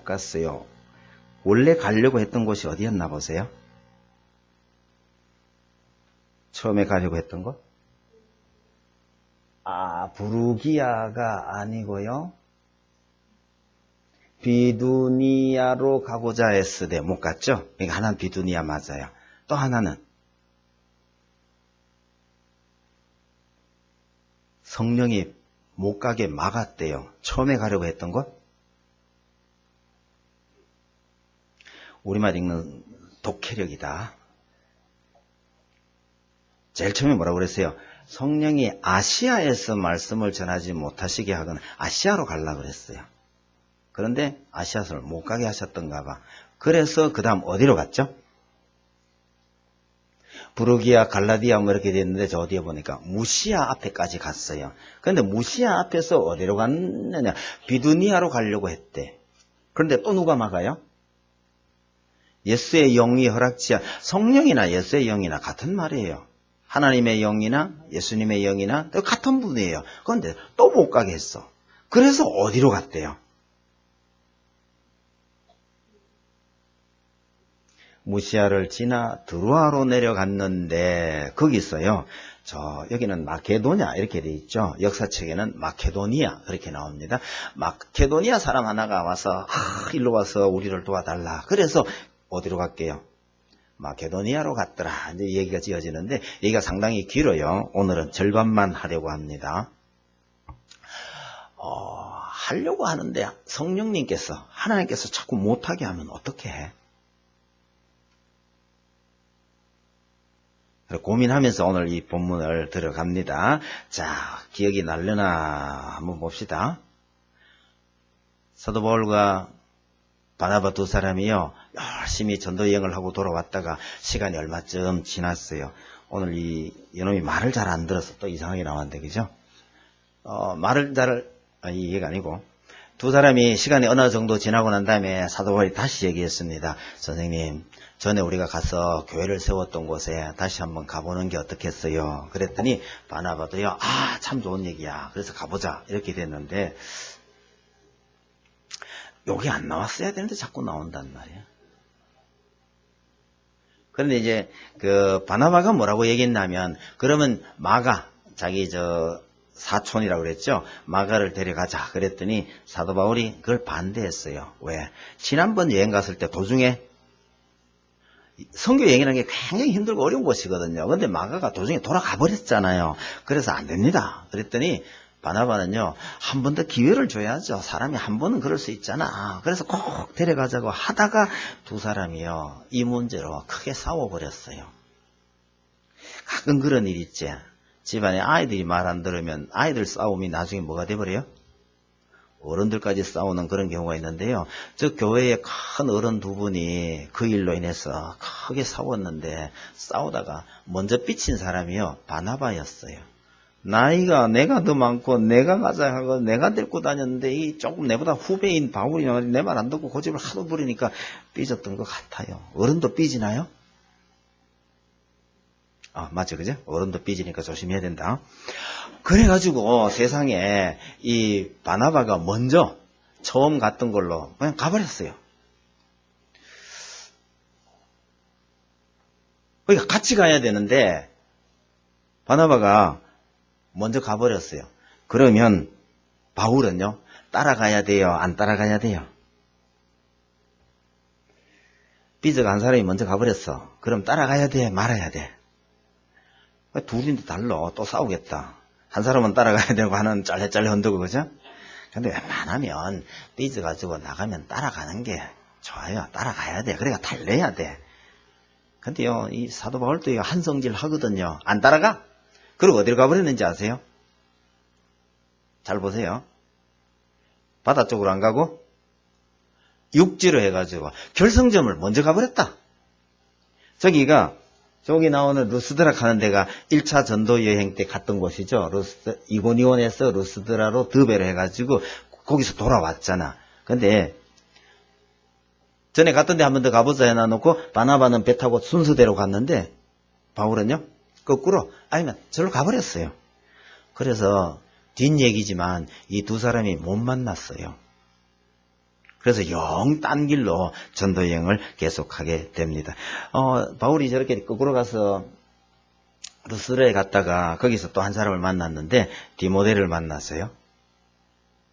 갔어요. 원래 가려고 했던 곳이 어디였나 보세요? 처음에 가려고 했던 곳? 부르기아가 아니고요. 비두니아로 가고자 했으되 못 갔죠? 그러니까 하나는 비두니아 맞아요. 또 하나는 성령이 못 가게 막았대요. 처음에 가려고 했던 곳? 우리말 읽는 독해력이다. 제일 처음에 뭐라고 그랬어요? 성령이 아시아에서 말씀을 전하지 못하시게 하거나 아시아로 가려고 그랬어요. 그런데 아시아를 못 가게 하셨던가 봐. 그래서 그 다음 어디로 갔죠? 부르기아, 갈라디아 뭐 이렇게 됐는데 저 어디에 보니까 무시아 앞에까지 갔어요. 그런데 무시아 앞에서 어디로 갔느냐? 비두니아로 가려고 했대. 그런데 또 누가 막아요? 예수의 영이 허락지 성령이나 예수의 영이나 같은 말이에요. 하나님의 영이나 예수님의 영이나 같은 분이에요. 그런데 또 못 가게 했어. 그래서 어디로 갔대요? 무시아를 지나 드루아로 내려갔는데 거기서요. 여기는 마케도냐 이렇게 돼 있죠. 역사책에는 마케도니아 그렇게 나옵니다. 마케도니아 사람 하나가 와서 일로 와서 우리를 도와달라. 그래서 어디로 갈게요? 마케도니아로 갔더라. 이제 얘기가 지어지는데 얘기가 상당히 길어요. 오늘은 절반만 하려고 합니다. 하려고 하는데 성령님께서 하나님께서 자꾸 못하게 하면 어떻게 해? 고민하면서 오늘 이 본문을 들어갑니다. 자, 기억이 날려나 한번 봅시다. 사도 바울과 바나바 두 사람이요, 열심히 전도 여행을 하고 돌아왔다가 시간이 얼마쯤 지났어요. 오늘 이놈이 말을 잘 안 들어서 또 이상하게 나왔는데, 그죠? 이 얘기가 아니고, 두 사람이 시간이 어느 정도 지나고 난 다음에 사도 바울이 다시 얘기했습니다. 선생님, 전에 우리가 가서 교회를 세웠던 곳에 다시 한번 가보는 게 어떻겠어요? 그랬더니 바나바도요, 참 좋은 얘기야. 그래서 가보자. 이렇게 됐는데, 여기 안 나왔어야 되는데 자꾸 나온단 말이야. 그런데 이제 바나바가 뭐라고 얘기했냐면, 그러면 마가 자기 사촌이라고 그랬죠. 마가를 데려가자 그랬더니 사도 바울이 그걸 반대했어요. 왜? 지난번 여행 갔을 때 도중에 선교 여행이라는 게 굉장히 힘들고 어려운 곳이거든요. 그런데 마가가 도중에 돌아가 버렸잖아요. 그래서 안 됩니다. 그랬더니 바나바는요, 한 번 더 기회를 줘야죠. 사람이 한 번은 그럴 수 있잖아. 그래서 꼭 데려가자고 하다가 두 사람이요, 이 문제로 크게 싸워버렸어요. 가끔 그런 일 있지. 집안에 아이들이 말 안 들으면 아이들 싸움이 나중에 뭐가 돼버려요? 어른들까지 싸우는 그런 경우가 있는데요. 저 교회에 큰 어른 두 분이 그 일로 인해서 크게 싸웠는데 싸우다가 먼저 삐친 사람이요, 바나바였어요. 나이가 내가 더 많고 내가 가자 하고 내가 데리고 다녔는데 이 조금 내보다 후배인 바울이 내 말 안 듣고 고집을 하도 부리니까 삐졌던 것 같아요. 어른도 삐지나요? 맞죠, 그죠? 어른도 삐지니까 조심해야 된다. 그래가지고 세상에 이 바나바가 먼저 처음 갔던 걸로 그냥 가버렸어요. 그러니까 같이 가야 되는데 바나바가 먼저 가버렸어요. 그러면 바울은요, 따라가야 돼요? 안 따라가야 돼요? 삐져간 사람이 먼저 가버렸어. 그럼 따라가야 돼? 말아야 돼? 둘인데 달라. 또 싸우겠다. 한 사람은 따라가야 되고 하나는 짤레짤레 흔들고, 그죠? 근데 웬만하면 삐져가지고 나가면 따라가는 게 좋아요. 따라가야 돼. 그러니까 달래야 돼. 근데요, 이 사도 바울도 한성질 하거든요. 안 따라가? 그리고 어디로 가버렸는지 아세요? 잘 보세요. 바다 쪽으로 안 가고 육지로 해가지고 결승점을 먼저 가버렸다. 저기 나오는 루스드라 가는 데가 1차 전도 여행 때 갔던 곳이죠. 이고니온에서 루스드라로 드베로 해가지고 거기서 돌아왔잖아. 근데 전에 갔던 데 한 번 더 가보자 해놔놓고 바나바는 배 타고 순서대로 갔는데 바울은요, 거꾸로 아니면 저로 가버렸어요. 그래서 뒷얘기지만 이 두 사람이 못 만났어요. 그래서 영 딴 길로 전도 여행을 계속하게 됩니다. 바울이 저렇게 거꾸로 가서 루스드라에 갔다가 거기서 또 한 사람을 만났는데 디모데를 만났어요.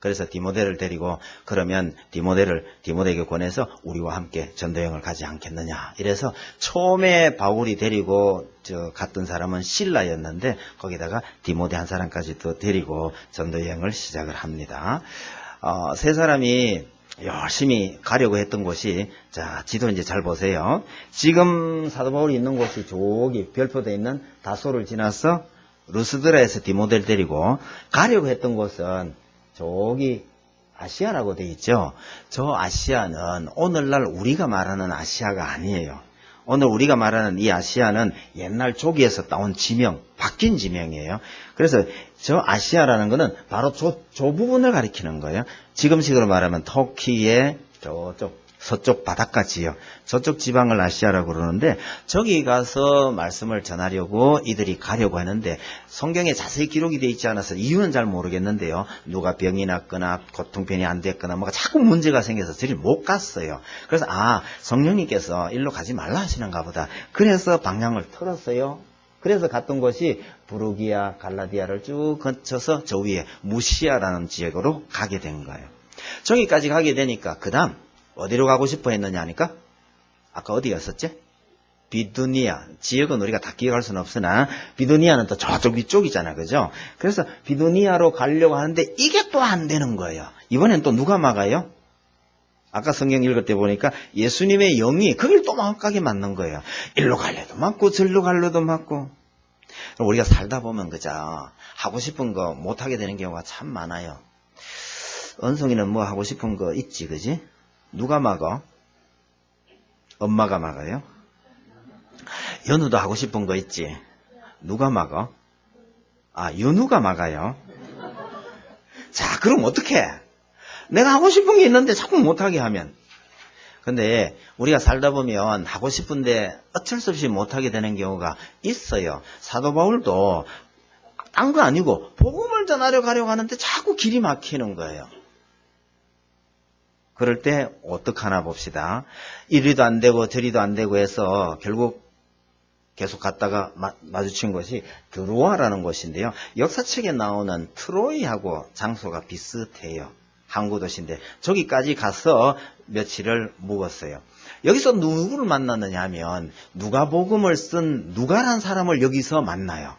그래서 디모데를 데리고 그러면 디모데에게 권해서 우리와 함께 전도여행을 가지 않겠느냐. 이래서 처음에 바울이 데리고 갔던 사람은 실라였는데 거기다가 디모데 한 사람까지 또 데리고 전도여행을 시작을 합니다. 세 사람이 열심히 가려고 했던 곳이, 자, 지도 이제 잘 보세요. 지금 사도 바울이 있는 곳이 저기 별표되어 있는 다소를 지나서 루스드라에서 디모데를 데리고 가려고 했던 곳은 저기 아시아라고 되어 있죠. 저 아시아는 오늘날 우리가 말하는 아시아가 아니에요. 오늘 우리가 말하는 이 아시아는 옛날 조기에서 따온 지명, 바뀐 지명이에요. 그래서 저 아시아라는 거는 바로 저 부분을 가리키는 거예요. 지금식으로 말하면 터키의 저쪽 서쪽 바닷가 지역, 저쪽 지방을 아시아라고 그러는데 저기 가서 말씀을 전하려고 이들이 가려고 하는데 성경에 자세히 기록이 되어 있지 않아서 이유는 잘 모르겠는데요. 누가 병이 났거나 교통편이 안 됐거나 뭐가 자꾸 문제가 생겨서 저리 못 갔어요. 그래서 성령님께서 일로 가지 말라 하시는가 보다. 그래서 방향을 틀었어요. 그래서 갔던 곳이 부르기아, 갈라디아를 쭉 거쳐서 저 위에 무시아라는 지역으로 가게 된 거예요. 저기까지 가게 되니까 그 다음 어디로 가고 싶어 했느냐 하니까 아까 어디였었지? 비두니아. 지역은 우리가 다 기억할 수는 없으나 비두니아는 또 저쪽 위쪽이잖아. 그죠? 그래서 비두니아로 가려고 하는데 이게 또 안 되는 거예요. 이번엔 또 누가 막아요? 아까 성경 읽을 때 보니까 예수님의 영이 거길 또 막가게 만든 거예요. 일로 갈래도 막고 절로 갈래도 막고. 우리가 살다 보면 그죠? 하고 싶은 거 못하게 되는 경우가 참 많아요. 은송이는 뭐 하고 싶은 거 있지, 그지? 누가 막아? 엄마가 막아요? 연우도 하고 싶은 거 있지? 누가 막아? 윤우가 막아요. 자, 그럼 어떡해? 내가 하고 싶은 게 있는데 자꾸 못하게 하면. 근데 우리가 살다 보면 하고 싶은데 어쩔 수 없이 못하게 되는 경우가 있어요. 사도 바울도 딴 거 아니고 복음을 전하려 가려고 하는데 자꾸 길이 막히는 거예요. 그럴 때 어떡하나 봅시다. 이리도 안 되고 저리도 안 되고 해서 결국 계속 갔다가 마주친 곳이 드로아라는 곳인데요. 역사책에 나오는 트로이하고 장소가 비슷해요. 항구 도시인데 저기까지 가서 며칠을 묵었어요. 여기서 누구를 만났느냐 하면 누가복음을 쓴 누가라는 사람을 여기서 만나요.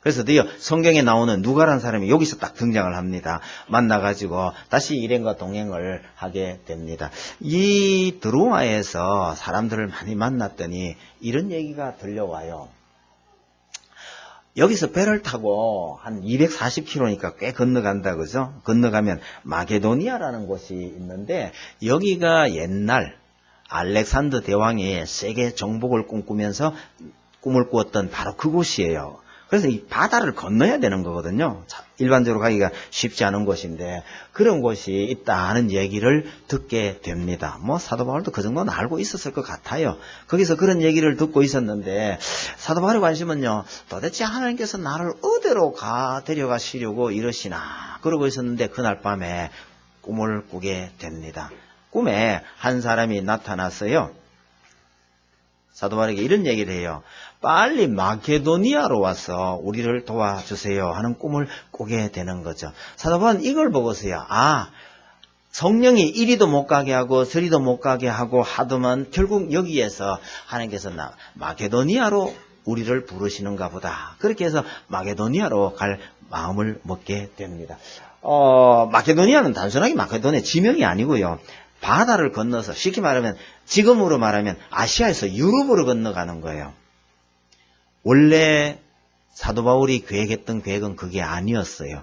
그래서 드디어 성경에 나오는 누가라는 사람이 여기서 딱 등장을 합니다. 만나가지고 다시 일행과 동행을 하게 됩니다. 이 드로아에서 사람들을 많이 만났더니 이런 얘기가 들려와요. 여기서 배를 타고 한 240km니까 꽤 건너간다, 그죠? 건너가면 마게도니아라는 곳이 있는데 여기가 옛날 알렉산더 대왕이 세계 정복을 꿈꾸면서 꿈을 꾸었던 바로 그곳이에요. 그래서 이 바다를 건너야 되는 거거든요. 일반적으로 가기가 쉽지 않은 곳인데 그런 곳이 있다 하는 얘기를 듣게 됩니다. 뭐 사도 바울도 그 정도는 알고 있었을 것 같아요. 거기서 그런 얘기를 듣고 있었는데 사도 바울의 관심은요. 도대체 하나님께서 나를 어디로 데려가시려고 이러시나 그러고 있었는데 그날 밤에 꿈을 꾸게 됩니다. 꿈에 한 사람이 나타났어요. 사도 바울에게 이런 얘기를 해요. 빨리 마게도니아로 와서 우리를 도와주세요 하는 꿈을 꾸게 되는 거죠. 사도 바울은 이걸 보고서요. 성령이 이리도 못 가게 하고 저리도 못 가게 하고 하더만 결국 여기에서 하나님께서 마게도니아로 우리를 부르시는가 보다. 그렇게 해서 마게도니아로 갈 마음을 먹게 됩니다. 마게도니아는 단순하게 마게도니아 지명이 아니고요. 바다를 건너서 쉽게 말하면 지금으로 말하면 아시아에서 유럽으로 건너가는 거예요. 원래 사도 바울이 계획했던 계획은 그게 아니었어요.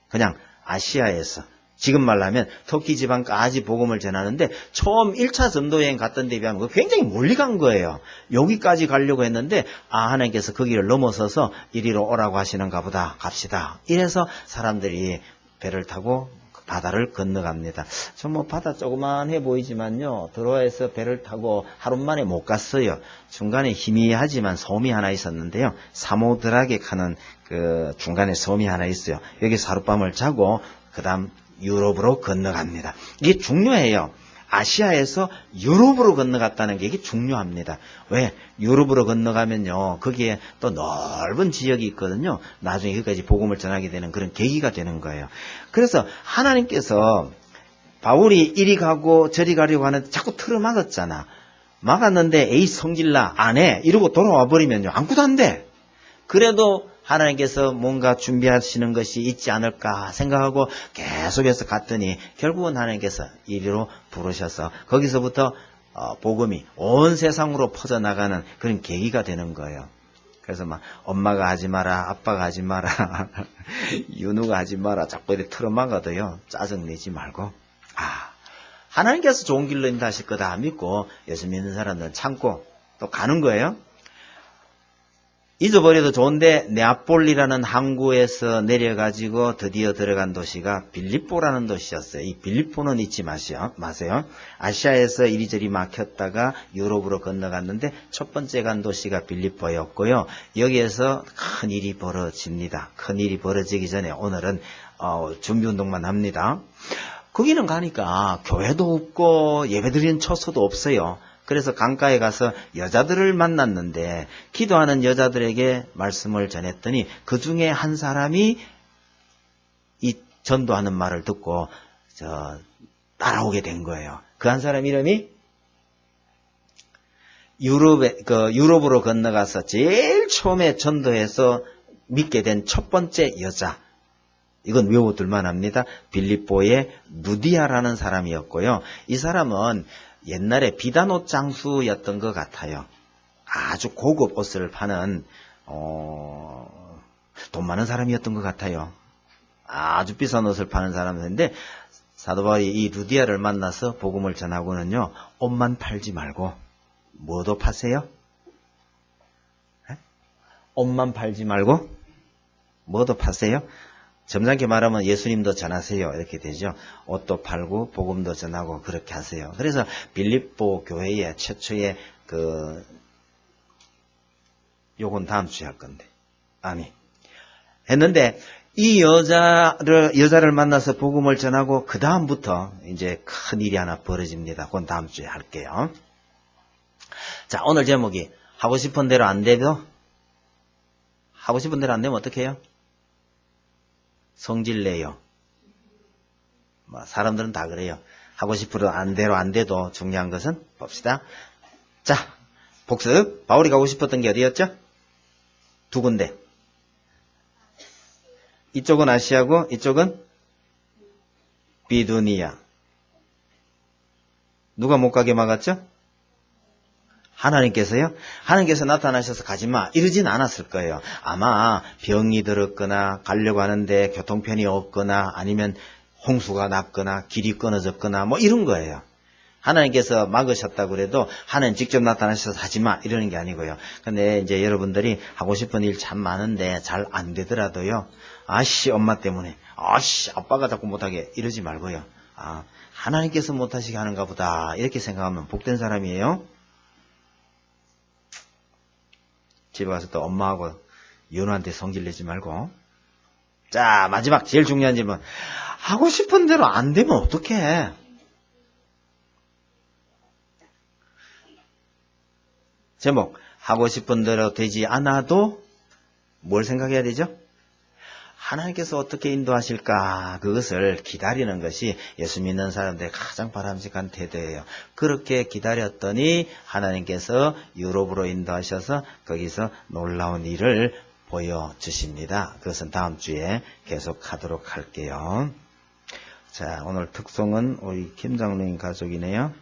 그냥 아시아에서 지금 말하면 터키 지방까지 복음을 전하는데 처음 1차 전도여행 갔던 데 비하면 굉장히 멀리 간 거예요. 여기까지 가려고 했는데 하나님께서 거기를 넘어서서 이리로 오라고 하시는가 보다 갑시다. 이래서 사람들이 배를 타고 바다를 건너갑니다. 바다 조그만해 보이지만요. 드로아에서 배를 타고 하루 만에 못 갔어요. 중간에 희미하지만 섬이 하나 있었는데요. 사모드라게 가는 그 중간에 섬이 하나 있어요. 여기서 하룻밤을 자고 그 다음 유럽으로 건너갑니다. 이게 중요해요. 아시아에서 유럽으로 건너갔다는 게 이게 중요합니다. 왜? 유럽으로 건너가면요, 거기에 또 넓은 지역이 있거든요. 나중에 여기까지 복음을 전하게 되는 그런 계기가 되는 거예요. 그래서 하나님께서 바울이 이리 가고 저리 가려고 하는데 자꾸 틀어막았잖아. 막았는데 에이 성질나 안 해 이러고 돌아와 버리면요, 아무것도 안 돼. 그래도 하나님께서 뭔가 준비하시는 것이 있지 않을까 생각하고 계속해서 갔더니 결국은 하나님께서 이리로 부르셔서 거기서부터 복음이 온 세상으로 퍼져나가는 그런 계기가 되는 거예요. 그래서 막 엄마가 하지 마라, 아빠가 하지 마라, 윤우가 하지 마라 자꾸 이렇게 틀어막아도요, 짜증내지 말고 하나님께서 좋은 길로 인도하실 거다 믿고 예수 믿는 사람들은 참고 또 가는 거예요. 잊어버려도 좋은데 네아폴리라는 항구에서 내려가지고 드디어 들어간 도시가 빌립보라는 도시였어요. 이 빌립보는 잊지 마세요. 아시아에서 이리저리 막혔다가 유럽으로 건너갔는데 첫 번째 간 도시가 빌립보였고요. 여기에서 큰 일이 벌어집니다. 큰 일이 벌어지기 전에 오늘은 준비운동만 합니다. 거기는 가니까 교회도 없고 예배드리는 처소도 없어요. 그래서 강가에 가서 여자들을 만났는데 기도하는 여자들에게 말씀을 전했더니 그 중에 한 사람이 이 전도하는 말을 듣고 따라오게 된 거예요. 그 한 사람 이름이 유럽으로 건너가서 제일 처음에 전도해서 믿게 된 첫 번째 여자. 이건 외워둘만 합니다. 빌립보의 루디아라는 사람이었고요. 이 사람은 옛날에 비단옷 장수였던 것 같아요. 아주 고급 옷을 파는 돈 많은 사람이었던 것 같아요. 아주 비싼 옷을 파는 사람인데 사도 바울이 이 루디아를 만나서 복음을 전하고는요, 옷만 팔지 말고 뭐도 파세요? 옷만 팔지 말고 뭐도 파세요? 점잖게 말하면 예수님도 전하세요 이렇게 되죠. 옷도 팔고 복음도 전하고 그렇게 하세요. 그래서 빌립보 교회의 최초의 요건 다음 주에 할 건데 했는데 이 여자를 만나서 복음을 전하고 그 다음부터 이제 큰 일이 하나 벌어집니다. 그건 다음 주에 할게요. 자, 오늘 제목이 하고 싶은 대로 안 되면 어떻게 해요? 성질내요. 사람들은 다 그래요. 하고 싶은 대로 안 돼도 중요한 것은 봅시다. 자, 복습. 바울이 가고 싶었던 게 어디였죠? 두 군데. 이쪽은 아시아고 이쪽은 비두니아. 누가 못 가게 막았죠? 하나님께서요? 하나님께서 나타나셔서 가지마 이러진 않았을 거예요. 아마 병이 들었거나 가려고 하는데 교통편이 없거나 아니면 홍수가 났거나 길이 끊어졌거나 뭐 이런 거예요. 하나님께서 막으셨다고 그래도 하나님 직접 나타나셔서 하지마 이러는 게 아니고요. 근데 이제 여러분들이 하고 싶은 일 참 많은데 잘 안 되더라도요, 아씨 엄마 때문에, 아씨 아빠가 자꾸 못하게 이러지 말고요, 하나님께서 못하시게 하는가 보다 이렇게 생각하면 복된 사람이에요. 집에 가서 또 엄마하고 윤우한테 성질내지 말고. 자, 마지막 제일 중요한 질문. 하고 싶은 대로 안 되면 어떡해? 제목, 하고 싶은 대로 되지 않아도 뭘 생각해야 되죠? 하나님께서 어떻게 인도하실까, 그것을 기다리는 것이 예수 믿는 사람들의 가장 바람직한 태도예요. 그렇게 기다렸더니 하나님께서 유럽으로 인도하셔서 거기서 놀라운 일을 보여주십니다. 그것은 다음 주에 계속하도록 할게요. 자, 오늘 특송은 우리 김장로님 가족이네요.